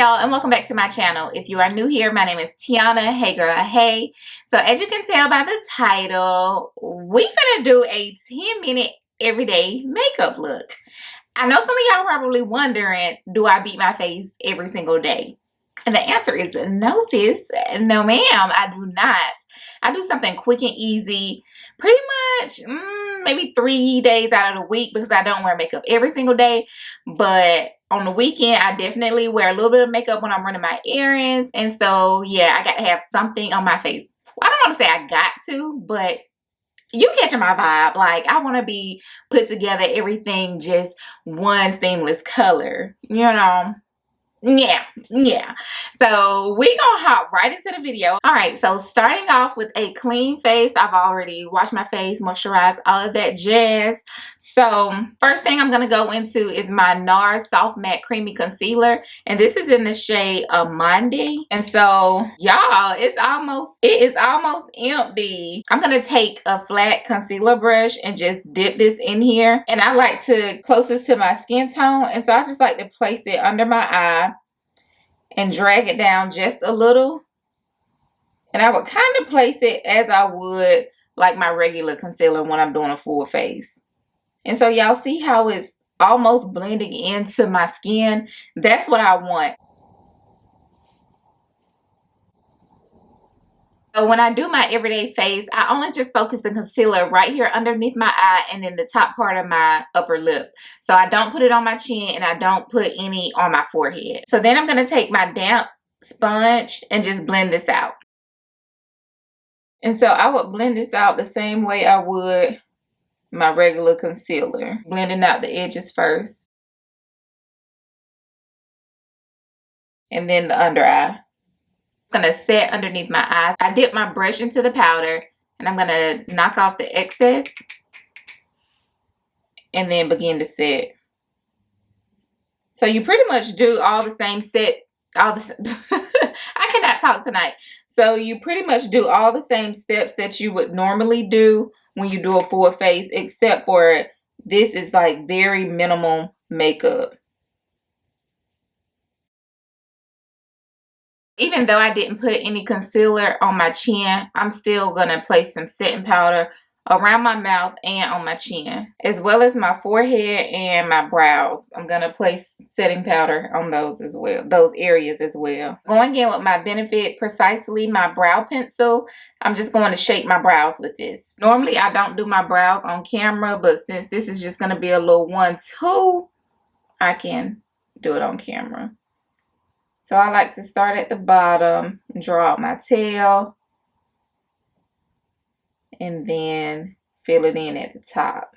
y'all, and welcome back to my channel. If you are new here, my name is Tiana. Hey girl, hey. So as you can tell by the title, we finna do a 10-minute everyday makeup look. I know some of y'all probably wondering, do I beat my face every single day? And the answer is no, sis. No, ma'am, I do not. I do something quick and easy, pretty much maybe 3 days out of the week, because I don't wear makeup every single day. But on the weekend, I definitely wear a little bit of makeup when I'm running my errands. And so, yeah, I got to have something on my face. Well, I don't want to say I got to, but you catching my vibe. Like, I want to be put together, everything just one seamless color, you know? Yeah. So we gonna hop right into the video. All right, so starting off with a clean face. I've already washed my face, moisturized, all of that jazz. So first thing I'm gonna go into is my Nars Soft Matte Creamy Concealer, and this is in the shade Amande. And so y'all, it is almost empty. I'm gonna take a flat concealer brush and just dip this in here, and I like to closest to my skin tone, and so I just like to place it under my eye and drag it down just a little. And I would kind of place it as I would like my regular concealer when I'm doing a full face. And so y'all see how it's almost blending into my skin? That's what I want. So when I do my everyday face, I only just focus the concealer right here underneath my eye and then the top part of my upper lip. So I don't put it on my chin and I don't put any on my forehead. So then I'm going to take my damp sponge and just blend this out. And so I would blend this out the same way I would my regular concealer. Blending out the edges first. And then the under eye. Gonna set underneath my eyes. I dip my brush into the powder and I'm gonna knock off the excess and then begin to set. So you pretty much do all the same set, I cannot talk tonight. So you pretty much do all the same steps that you would normally do when you do a full face, except for this is like very minimal makeup. Even though I didn't put any concealer on my chin, I'm still going to place some setting powder around my mouth and on my chin, as well as my forehead and my brows. I'm going to place setting powder on those as well, those areas as well. Going in with my Benefit Precisely, my brow pencil, I'm just going to shape my brows with this. Normally, I don't do my brows on camera, but since this is just going to be a little 1-2, I can do it on camera. So I like to start at the bottom, draw out my tail, and then fill it in at the top.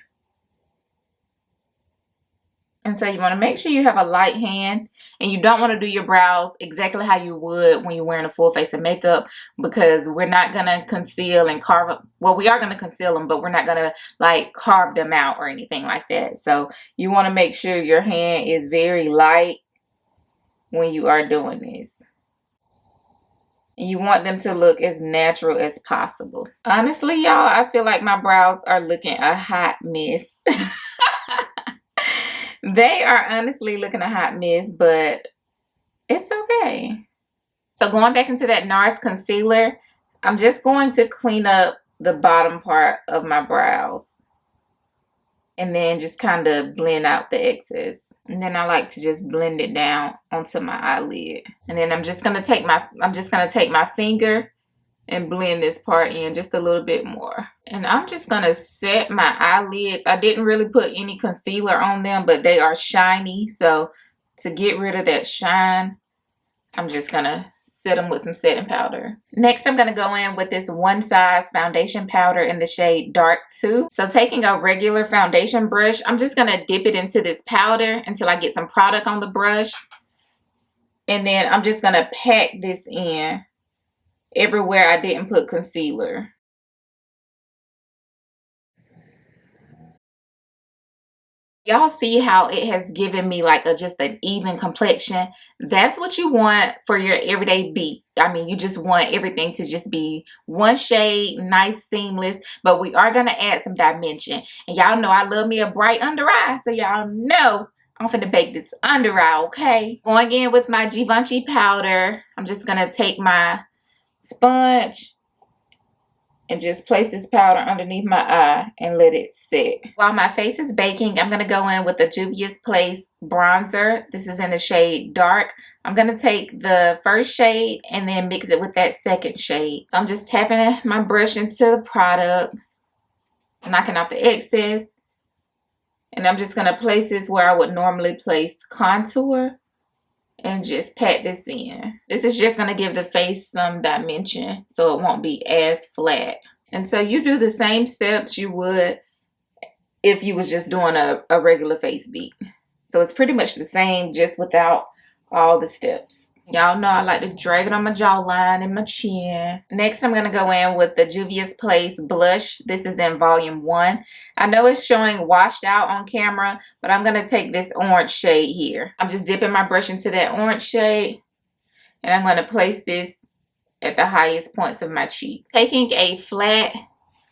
And so you want to make sure you have a light hand, and you don't want to do your brows exactly how you would when you're wearing a full face of makeup, because we're not going to conceal and carve up. Well, we are going to conceal them, but we're not going to like carve them out or anything like that. So you want to make sure your hand is very light when you are doing this. And you want them to look as natural as possible. Honestly, y'all, I feel like my brows are looking a hot mess. They are honestly looking a hot mess, but it's okay. So going back into that Nars concealer, I'm just going to clean up the bottom part of my brows. And then just kind of blend out the excess. And then I like to just blend it down onto my eyelid. And then I'm just gonna take my finger and blend this part in just a little bit more. And I'm just gonna set my eyelids. I didn't really put any concealer on them, but they are shiny. So to get rid of that shine, I'm just gonna set them with some setting powder. Next, I'm going to go in with this One Size foundation powder in the shade Dark 2. So taking a regular foundation brush, I'm just going to dip it into this powder until I get some product on the brush. And then I'm just going to pack this in everywhere I didn't put concealer. Y'all see how it has given me like just an even complexion? That's what you want for your everyday beats. I mean, you just want everything to just be one shade, nice, seamless. But we are going to add some dimension. And y'all know I love me a bright under eye. So y'all know I'm finna bake this under eye, okay? Going in with my Givenchy powder. I'm just gonna take my sponge and just place this powder underneath my eye and let it sit. While my face is baking, I'm gonna go in with the Juvia's Place bronzer. This is in the shade Dark. I'm gonna take the first shade and then mix it with that second shade. So I'm just tapping my brush into the product, knocking off the excess. And I'm just gonna place this where I would normally place contour and just pat this in. This is just gonna give the face some dimension so it won't be as flat. And so you do the same steps you would if you was just doing a regular face beat. So it's pretty much the same, just without all the steps. Y'all know I like to drag it on my jawline and my chin. Next, I'm gonna go in with the Juvia's Place blush. This is in volume 1. I know it's showing washed out on camera, but I'm gonna take this orange shade here. I'm just dipping my brush into that orange shade, and I'm gonna place this at the highest points of my cheek. Taking a flat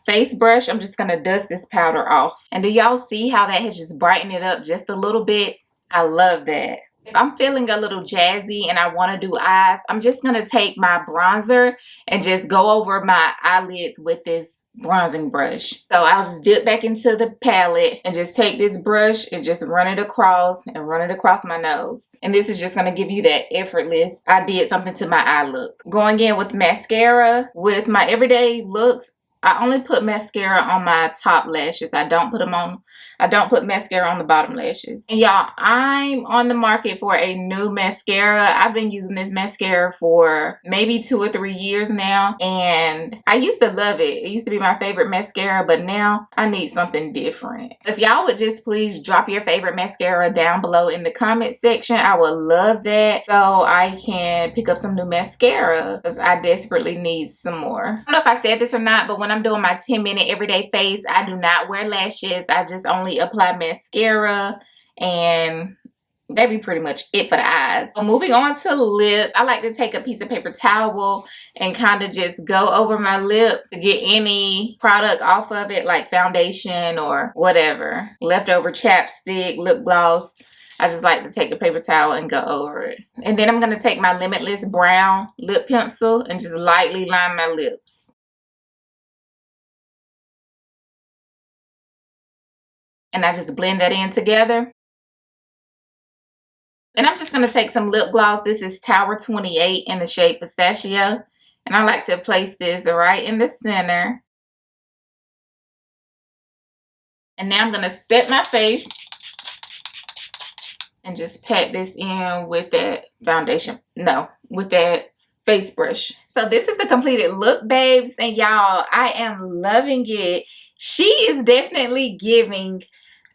face brush, I'm just gonna dust this powder off. And do y'all see how that has just brightened it up just a little bit? I love that. If I'm feeling a little jazzy and I want to do eyes, I'm just going to take my bronzer and just go over my eyelids with this bronzing brush. So I'll just dip back into the palette and just take this brush and just run it across my nose. And this is just going to give you that effortless, I did something to my eye look. Going in with mascara. With my everyday looks, I only put mascara on my top lashes. I don't put mascara on the bottom lashes. And y'all, I'm on the market for a new mascara. I've been using this mascara for maybe 2 or 3 years now. And I used to love it. It used to be my favorite mascara, but now I need something different. If y'all would just please drop your favorite mascara down below in the comment section, I would love that, so I can pick up some new mascara because I desperately need some more. I don't know if I said this or not, but when I'm doing my 10-minute everyday face, I do not wear lashes. I just only apply mascara, and that'd be pretty much it for the eyes. So moving on to lip, I like to take a piece of paper towel and kind of just go over my lip to get any product off of it, like foundation or whatever, leftover chapstick, lip gloss. I just like to take the paper towel and go over it. And then I'm going to take my Limitless brown lip pencil and just lightly line my lips. And I just blend that in together. And I'm just going to take some lip gloss. This is Tower 28 in the shade Pistachio. And I like to place this right in the center. And now I'm going to set my face and just pat this in with that foundation. No, with that face brush. So this is the completed look, babes. And y'all, I am loving it. She is definitely giving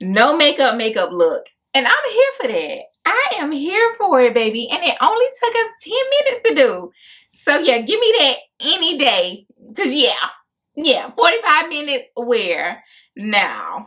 no makeup look. And I'm here for that. I am here for it, baby. And it only took us 10 minutes to do. So yeah, give me that any day. Because yeah, 45 minutes where now.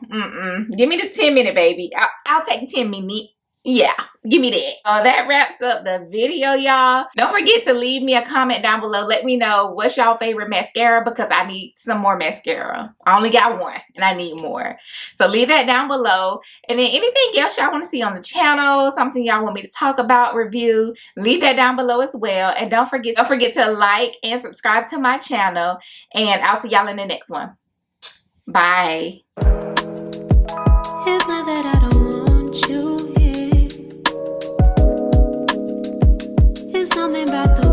Give me the 10-minute, baby. I'll take 10 minutes. Yeah, give me that. That wraps up the video, y'all. Don't forget to leave me a comment down below. Let me know what's y'all favorite mascara, because I need some more mascara. I only got one and I need more. So leave that down below. And then anything else y'all want to see on the channel, something y'all want me to talk about, review, leave that down below as well. And don't forget to like and subscribe to my channel. And I'll see y'all in the next one. Bye. It's not that I don't want you here. It's something about the